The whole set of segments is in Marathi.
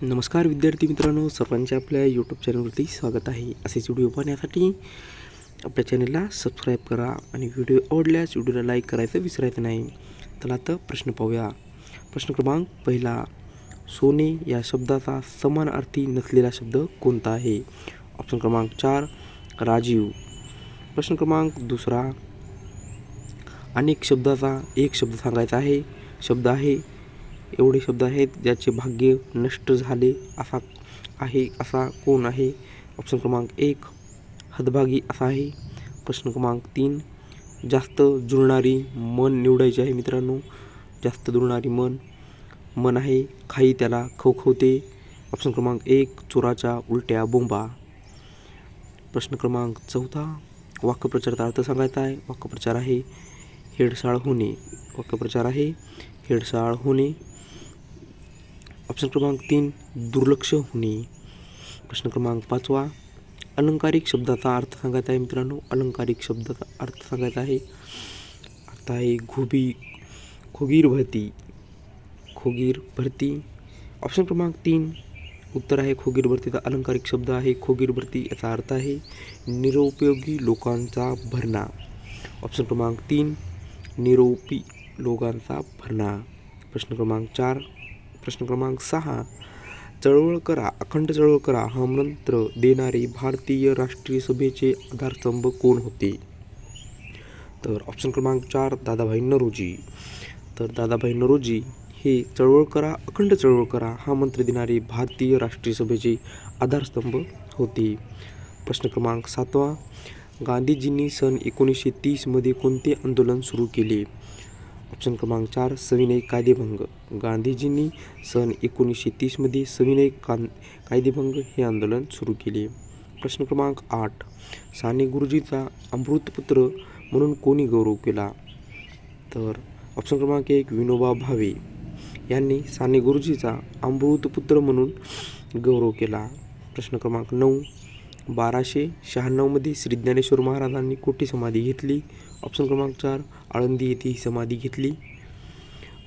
नमस्कार विद्यार्थी मित्रांनो, सर्वांचे आपल्या यूट्यूब चॅनलवरती स्वागत आहे. असेच व्हिडिओ पाहण्यासाठी आपल्या चॅनलला सबस्क्राईब करा आणि व्हिडिओ आवडल्यास व्हिडिओला लाईक करायचं विसरायचं नाही. चला आता प्रश्न पाहूया. प्रश्न क्रमांक पहिला, सोने या शब्दाचा समानार्थी नसलेला शब्द कोणता आहे? ऑप्शन क्रमांक 4 राजीव. प्रश्न क्रमांक दुसरा, अनेक शब्दाचा एक शब्द सांगायचा आहे. शब्द आहे एवढे शब्द आहेत ज्याचे भाग्य नष्ट झाले असा कोण आहे? ऑप्शन क्रमांक 1 हतभागी असा आहे. प्रश्न क्रमांक 3, जास्त जुळणारी मन निवडायची आहे मित्रांनो. जास्त जुळणारी मन आहे खाई त्याला खवखवते. ऑप्शन क्रमांक 1 चोराच्या उलट्या बोंबा. प्रश्न क्रमांक 4, वाक्यप्रचाराचा अर्थ सांगायचा आहे. वाक्यप्रचार आहे हेडसाळ होणे. वाक्यप्रचार आहे हेडसाळ होणे. ऑप्शन क्रमांक 3 दुर्लक्ष होणे. प्रश्न क्रमांक 5, अलंकारिक शब्दाचा अर्थ सांगायचा आहे मित्रांनो. अलंकारिक शब्दाचा अर्थ सांगायचा आहे. अर्थ आहे खोगीर भरती. ऑप्शन क्रमांक 3 उत्तर आहे खोगीर भरतीचा अलंकारिक शब्द आहे खोगीर भरती. याचा अर्थ आहे निरुपयोगी लोकांचा भरणा. ऑप्शन क्रमांक 3 निरुपयोगी लोकांचा भरणा. प्रश्न क्रमांक 6, चळवळ करा, अखंड चळवळ करा हा मंत्र देणारे भारतीय राष्ट्रीय सभेचे आधारस्तंभ कोण होते? तर ऑप्शन क्रमांक 4 दादाभाई नौरोजी. तर दादाभाई नौरोजी हे चळवळ करा, अखंड चळवळ करा हा मंत्र देणारे भारतीय राष्ट्रीय सभेचे आधारस्तंभ होते. प्रश्न क्रमांक 7, गांधीजींनी सन 1930 मध्ये कोणते आंदोलन सुरू केले? ऑप्शन क्रमांक 4 सविनय कायदेभंग. गांधीजींनी सन 1930 मध्ये सविनय कायदेभंग हे आंदोलन सुरू केले. प्रश्न क्रमांक 8, साने गुरुजीचा अमृतपुत्र म्हणून कोणी गौरव केला? तर ऑप्शन क्रमांक 1 विनोबा भावे यांनी साने गुरुजीचा अमृतपुत्र म्हणून गौरव केला. प्रश्न क्रमांक 9, 1296 मध्ये श्री ज्ञानेश्वर महाराजांनी कुठे समाधी घेतली? ऑप्शन क्रमांक 4 आळंदी येथे ही समाधी घेतली.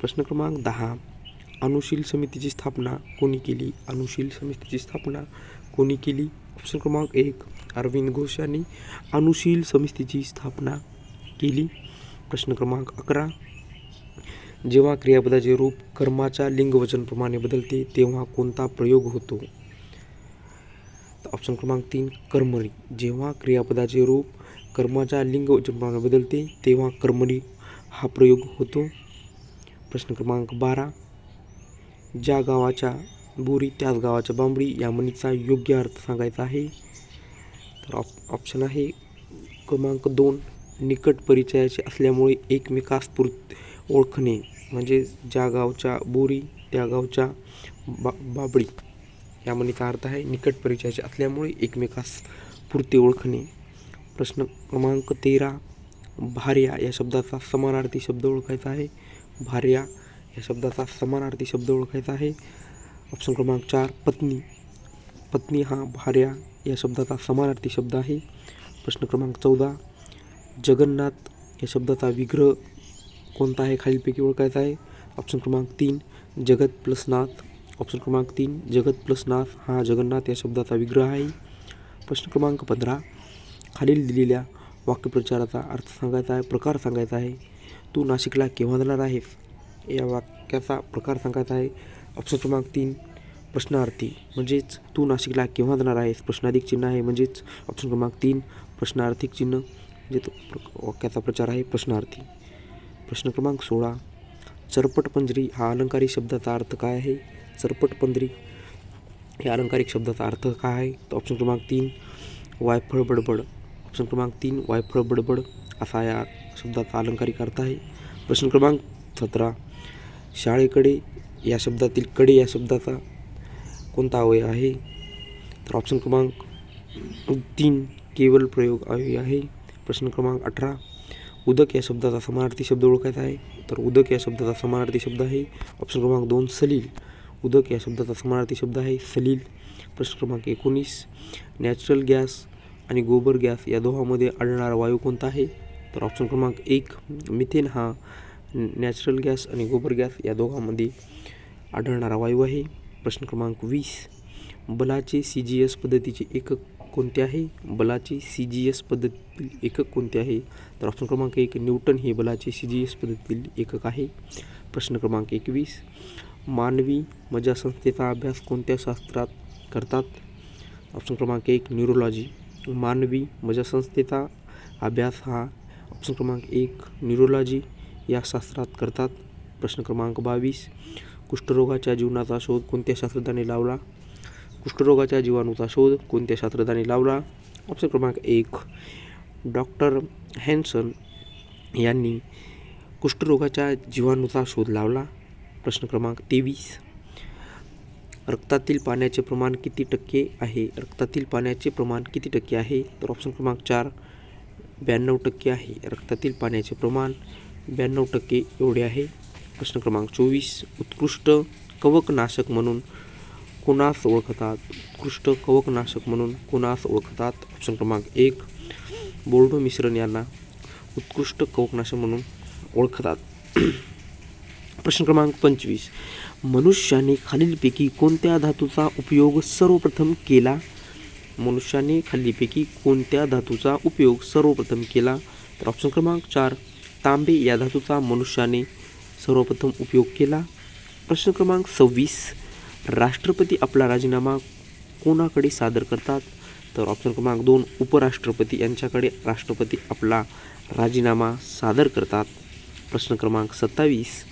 प्रश्न क्रमांक 10, अनुशील समितीची स्थापना कोणी केली? अनुशील समितीची स्थापना कोणी केली? ऑप्शन क्रमांक 1 अरविंद घोष यांनी अनुशील समितीची स्थापना केली. प्रश्न क्रमांक 11, जेव्हा क्रियापदाचे रूप कर्माच्या लिंगवचनप्रमाणे बदलते तेव्हा कोणता प्रयोग होतो? ऑप्शन क्रमांक 3 कर्मणी. जेव्हा क्रियापदाचे रूप कर्माच्या लिंगवचनप्रमाणे बदलते तेव्हा कर्मणी हा प्रयोग होतो. प्रश्न क्रमांक 12, ज्या गावाच्या बोरी त्याच गावाच्या बांबडी या म्हणीचा योग्य अर्थ सांगायचा आहे. तर ऑप्शन आहे क्रमांक 2 निकट परिचयाचे असल्यामुळे एकमेकास ओळखणे. म्हणजे ज्या गावच्या बोरी त्या गावच्या बाबडी या म्हणीचा अर्थ आहे निकट परिचयाचे असल्यामुळे एकमेकास पुरते ओळखणे. प्रश्न क्रमांक 13, भार्या या शब्दाचा समानार्थी शब्द ओळखायचा आहे. भार्या या शब्दाचा समानार्थी शब्द ओळखायचा आहे. ऑप्शन क्रमांक 4 पत्नी. पत्नी हा भार्या या शब्दाचा समानार्थी शब्द आहे. प्रश्न क्रमांक 14, जगन्नाथ या शब्दाचा विग्रह कोणता आहे खालीलपैकी ओळखायचा आहे. ऑप्शन क्रमांक 3 जगत प्लस नाथ. ऑप्शन क्रमांक 3 जगत प्लस नाथ हा जगन्नाथ या शब्दाचा विग्रह आहे. प्रश्न क्रमांक 15, खालील दिलेल्या वाक्यप्रचाराचा अर्थ सांगायचा आहे, प्रकार सांगायचा आहे. तू नाशिकला केव्हा जाणार आहेस या वाक्याचा प्रकार सांगायचा आहे. ऑप्शन क्रमांक 3 प्रश्नार्थी म्हणजेच तू नाशिकला केव्हा जाणार आहेस प्रश्नाधिक चिन्ह आहे म्हणजेच ऑप्शन क्रमांक 3 प्रश्नार्थिक चिन्ह म्हणजे तो वाक्याचा प्रचार आहे प्रश्नार्थी. प्रश्न क्रमांक 16, चरपटपंजरी हा अलंकारिक शब्दाचा अर्थ काय आहे? चरपटपंजरी या अलंकारिक शब्दाचा अर्थ काय आहे? तर ऑप्शन क्रमांक 3 वायफळ बडबड. ऑप्शन क्रमांक 3 वायफळ बडबड असा या शब्दाचा अलंकारिक अर्थ आहे. प्रश्न क्रमांक 17, शाळेकडे या शब्दातील कडे या शब्दाचा कोणता अवयव आहे? तर ऑप्शन क्रमांक 3 केवल प्रयोग अवयव आहे. प्रश्न क्रमांक 18, उदक या शब्दाचा समानार्थी शब्द ओळखायचा आहे. तर उदक या शब्दाचा समानार्थी शब्द आहे ऑप्शन क्रमांक 2 सलील. उदक या शब्दाचा समानार्थी शब्द आहे सलील. प्रश्न क्रमांक 19, नॅचरल गॅस आणि गोबर गॅस या दोहामध्ये आढळणारा वायू कोणता आहे? तर ऑप्शन क्रमांक 1 मिथेन हा नॅचरल गॅस आणि गोबर गॅस या दोघांमध्ये आढळणारा वायू आहे. प्रश्न क्रमांक 20. बलाचे CGS पद्धतीचे एकक कोणते आहे? बलाचे CGS पद्धतीतील एकक कोणते आहे? तर ऑप्शन क्रमांक 1 न्यूटन हे बलाचे CGS पद्धतीतील एकक आहे. प्रश्न क्रमांक 21. मानवी मज्जासंस्थेचा अभ्यास कोणत्या शास्त्रात करतात? ऑप्शन क्रमांक 1 न्यूरोलॉजी. मानवी मज्जासंस्थेचा अभ्यास हा ऑप्शन क्रमांक 1 न्यूरोलॉजी या शास्त्रात करतात. प्रश्न क्रमांक 22. कुष्ठरोगाच्या जीवनाचा शोध कोणत्या शास्त्रज्ञाने लावला? कुष्ठरोगाच्या जीवाणूचा शोध कोणत्या शास्त्रज्ञाने लावला? ऑप्शन क्रमांक 1 डॉक्टर हॅन्सन यांनी कुष्ठरोगाच्या जीवाणूचा शोध लावला. प्रश्न क्रमांक 23. रक्तातील पाण्याचे प्रमाण किती टक्के आहे? रक्तातील पाण्याचे प्रमाण किती टक्के आहे? तर ऑप्शन क्रमांक 4 92% आहे. रक्तातील पाण्याचे प्रमाण 92% एवढे आहे. प्रश्न क्रमांक 24. उत्कृष्ट कवकनाशक म्हणून कोणास ओळखतात? उत्कृष्ट कवकनाशक म्हणून कोणास ओळखतात? ऑप्शन क्रमांक 1 बोर्डो मिश्रण यांना उत्कृष्ट कवकनाशक म्हणून ओळखतात. प्रश्न क्रमांक 25. मनुष्याने खालीलपैकी कोणत्या धातूचा उपयोग सर्वप्रथम केला? मनुष्याने खालीलपैकी कोणत्या धातूचा उपयोग सर्वप्रथम केला? तर ऑप्शन क्रमांक 4 तांबे या धातूचा मनुष्याने सर्वप्रथम उपयोग केला. प्रश्न क्रमांक 26. राष्ट्रपती आपला राजीनामा कोणाकडे सादर करतात? तर ऑप्शन क्रमांक 2 उपराष्ट्रपती यांच्याकडे राष्ट्रपती आपला राजीनामा सादर करतात. प्रश्न क्रमांक 27.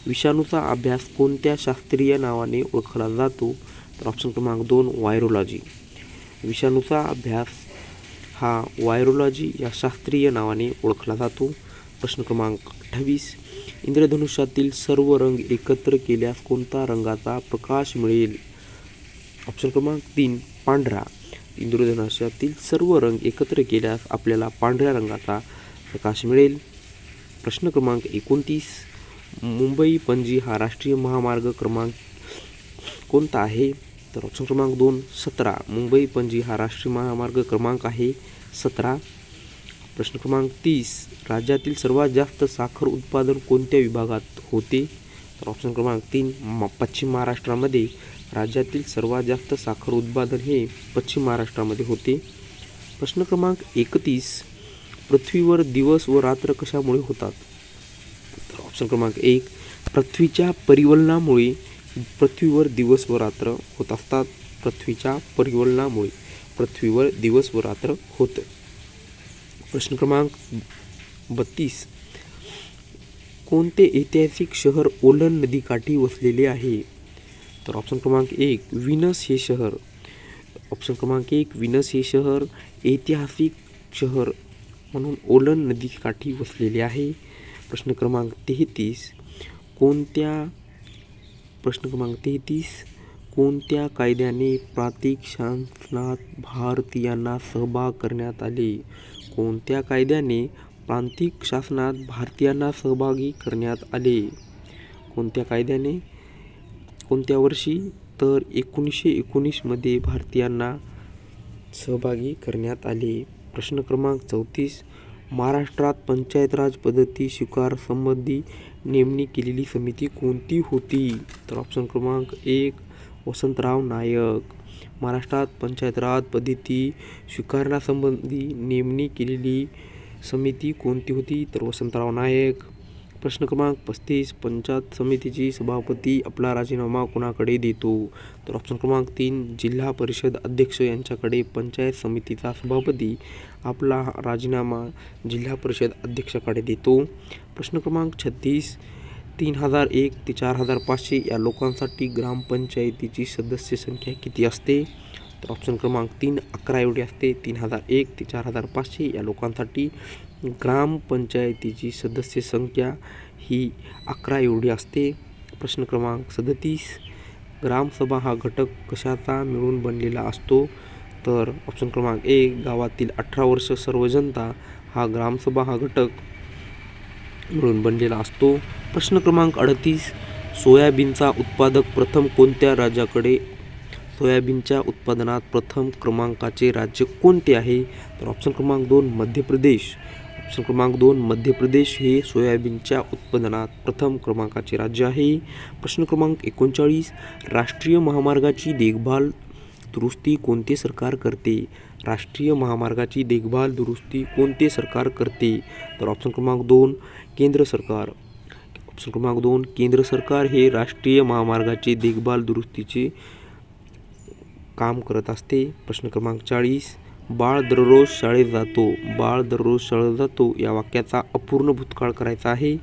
विषाणूचा अभ्यास कोणत्या शास्त्रीय नावाने ओळखला जातो? तर ऑप्शन क्रमांक 2 व्हायरोलॉजी. विषाणूचा अभ्यास हा व्हायरोलॉजी या शास्त्रीय नावाने ओळखला जातो. प्रश्न क्रमांक 28. इंद्रधनुष्यातील सर्व रंग एकत्र केल्यास कोणत्या रंगाचा प्रकाश मिळेल? ऑप्शन क्रमांक 3 पांढरा. इंद्रधनुष्यातील सर्व रंग एकत्र केल्यास आपल्याला पांढऱ्या रंगाचा प्रकाश मिळेल. प्रश्न क्रमांक 29. मुंबई पणजी हा राष्ट्रीय महामार्ग क्रमांक कोणता आहे? तर ऑप्शन क्रमांक 2 17. मुंबई पणजी हा राष्ट्रीय महामार्ग क्रमांक आहे 17. प्रश्न क्रमांक 30. राज्यातील सर्वात जास्त साखर उत्पादन कोणत्या विभागात होते? तर ऑप्शन क्रमांक 3 पश्चिम महाराष्ट्रामध्ये राज्यातील सर्वात जास्त साखर उत्पादन हे पश्चिम महाराष्ट्रामध्ये होते. प्रश्न क्रमांक 31. पृथ्वीवर दिवस व रात्र कशामुळे होतात? तर ऑप्शन क्रमांक 1 पृथ्वीच्या परिवलनामुळे पृथ्वीवर दिवस व रात्र होत असतात. पृथ्वीच्या परिवलनामुळे पृथ्वीवर दिवस व रात्र होतं. प्रश्न क्रमांक 32. कोणते ऐतिहासिक शहर ओलन नदीकाठी वसलेले आहे? तर ऑप्शन क्रमांक 1 व्हीनस हे शहर. ऑप्शन क्रमांक 1 व्हीनस हे शहर ऐतिहासिक शहर म्हणून ओलन नदीकाठी वसलेले आहे. प्रश्न क्रमांक 33. कोणत्या कायद्याने प्रांतिक शासनात भारतीयांना सहभाग करण्यात आले? कोणत्या कायद्याने प्रांतिक शासनात भारतीयांना सहभागी करण्यात आले? कोणत्या कायद्याने? कोणत्या वर्षी? तर 1919 मध्ये भारतीयांना सहभागी करण्यात आले. प्रश्न क्रमांक 34. महाराष्ट्रात पंचायत राज पद्धती स्वीकारासंबंधी नेमणी केलेली समिती कोणती होती? तर ऑप्शन क्रमांक 1 वसंतराव नाईक. महाराष्ट्रात पंचायत राज पद्धती स्वीकारण्यासंबंधी नेमणी केलेली समिती कोणती होती? तर वसंतराव नाईक. प्रश्न क्रमांक 35. पंचायत समितीची सभापती आपला राजीनामा कोणाकडे देतो? तर ऑप्शन क्रमांक 3 जिल्हा परिषद अध्यक्ष यांच्याकडे पंचायत समितीचा सभापती आपला राजीनामा जिल्हा परिषद अध्यक्षाकडे देतो. प्रश्न क्रमांक 36. 3001 ते 4500 या लोकांसाठी ग्रामपंचायतीची सदस्य संख्या किती असते? तर ऑप्शन क्रमांक 3 11 एवढी असते. 3001 ते 4500 या लोकांसाठी ग्रामपंचायतीची सदस्य संख्या ही 11 एवढी असते. प्रश्न क्रमांक 37. ग्रामसभा हा घटक कशाचा मिळून बनलेला असतो? तर ऑप्शन क्रमांक 1 गावातील 18 वर्ष सर्व जनता हा ग्रामसभा हा घटक मिळून बनलेला असतो. प्रश्न क्रमांक 38. सोयाबीनचा उत्पादक प्रथम कोणत्या राज्याकडे? सोयाबीनच्या उत्पादनात प्रथम क्रमांकाचे राज्य कोणते आहे? तर ऑप्शन क्रमांक 2 मध्य प्रदेश. ऑप्शन क्रमांक 2 मध्य प्रदेश हे सोयाबीनच्या उत्पादनात प्रथम क्रमांकाचे राज्य आहे. प्रश्न क्रमांक 39 राष्ट्रीय महामार्गाची देखभाल दुरुस्ती कोणते सरकार करते? राष्ट्रीय महामार्गाची देखभाल दुरुस्ती कोणते सरकार करते? तर ऑप्शन क्रमांक 2 केंद्र सरकार. ऑप्शन क्रमांक 2 केंद्र सरकार हे राष्ट्रीय महामार्गाची देखभाल दुरुस्तीचे काम करत असते. प्रश्न क्रमांक 40 बाळ दररोज शाळेत जातो. बाळ दररोज शाळेत जातो या वाक्याचा अपूर्ण भूतकाळ करायचा आहे.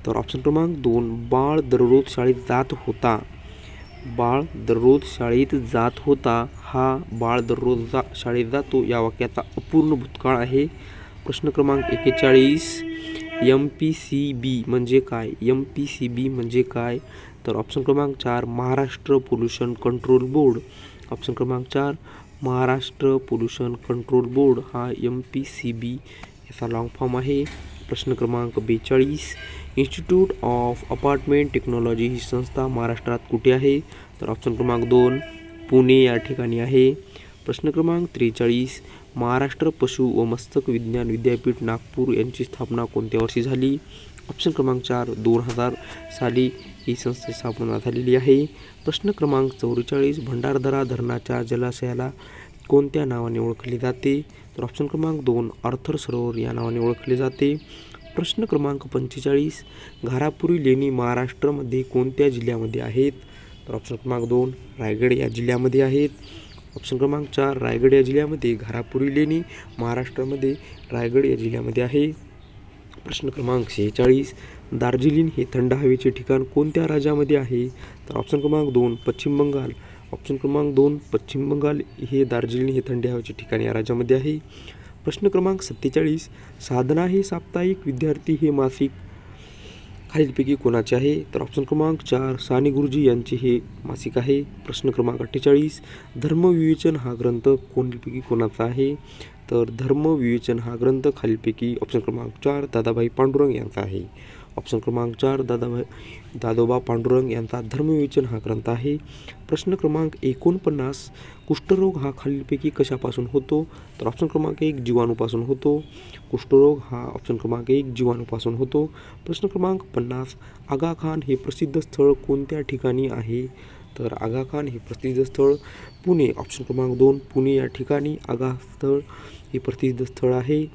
तर ऑप्शन क्रमांक 2 बाळ दररोज शाळेत जात होता. बाळ दररोज शाळेत जात होता हा बाळ दररोज शाळेत जातो या वाक्याचा अपूर्ण भूतकाळ आहे. प्रश्न क्रमांक 41 MPCB म्हणजे काय? MPCB म्हणजे काय? तर ऑप्शन क्रमांक 4 Maharashtra pollution control board. Option क्रमांक 4 महाराष्ट्र पोल्युशन कंट्रोल बोर्ड हा MPCB याचा लॉंग फॉर्म आहे. प्रश्न क्रमांक 42 इन्स्टिट्यूट ऑफ अपार्टमेंट टेक्नॉलॉजी ही संस्था महाराष्ट्रात कुठे आहे? तर ऑप्शन क्रमांक 2 पुणे या ठिकाणी आहे. प्रश्न क्रमांक 43 महाराष्ट्र पशु व मत्स्य विज्ञान विद्यापीठ नागपूर यांची स्थापना कोणत्या वर्षी झाली? ऑप्शन क्रमांक 4 2000 साली ही संस्थेची स्थापना झालेली आहे. प्रश्न क्रमांक 44 भंडारदरा धरणाच्या जलाशयाला कोणत्या नावाने ओळखले जाते? तर ऑप्शन क्रमांक 2 आर्थर सरोवर या नावाने ओळखले जाते. प्रश्न क्रमांक 45 घारापुरी लेणी महाराष्ट्रामध्ये कोणत्या जिल्ह्यामध्ये आहेत? तर ऑप्शन क्रमांक 2 रायगड या जिल्ह्यामध्ये आहेत. ऑप्शन क्रमांक 4 रायगड या जिल्ह्यामध्ये घारापुरी लेणी महाराष्ट्रामध्ये रायगड या जिल्ह्यामध्ये आहे. प्रश्न क्रमांक 46 दार्जिलिंग हे थंड हवेचे ठिकाण कोणत्या राज्यामध्ये आहे? तर ऑप्शन क्रमांक 2 पश्चिम बंगाल. ऑप्शन क्रमांक 2 पश्चिम बंगाल हे दार्जिलिंग हे थंड हवेचे ठिकाण या राज्यामध्ये आहे. प्रश्न क्रमांक 47 साधना हे साप्ताहिक विद्यार्थी हे मासिक खालीलपैकी कोणाचे आहे? तर ऑप्शन क्रमांक 4 साने गुरुजी यांचे हे मासिक आहे. प्रश्न क्रमांक 48 धर्मविवेचन हा ग्रंथ कोणीपैकी कोणाचा आहे? तर धर्मविवेचन हा ग्रंथ खालीलपैकी ऑप्शन क्रमांक 4 दादाभाई पांडुरंग यांचा आहे. ऑप्शन क्रमांक 4 दादोबा पांडुरंग यांचा धर्मविवेचन हा ग्रंथ आहे. प्रश्न क्रमांक 49 कुष्ठरोग हा खालीलपैकी कशापासून होतो? तर ऑप्शन क्रमांक 1 जीवाणूपासून होतो. कुष्ठरोग हा ऑप्शन क्रमांक 1 जीवाणूपासून होतो. प्रश्न क्रमांक 50 आगा खान हे प्रसिद्ध स्थळ कोणत्या ठिकाणी आहे? तर आगा खान हे प्रसिद्ध स्थळ पुणे. ऑप्शन क्रमांक 2 पुणे या ठिकाणी आगा स्थळ हे प्रसिद्ध स्थळ आहे.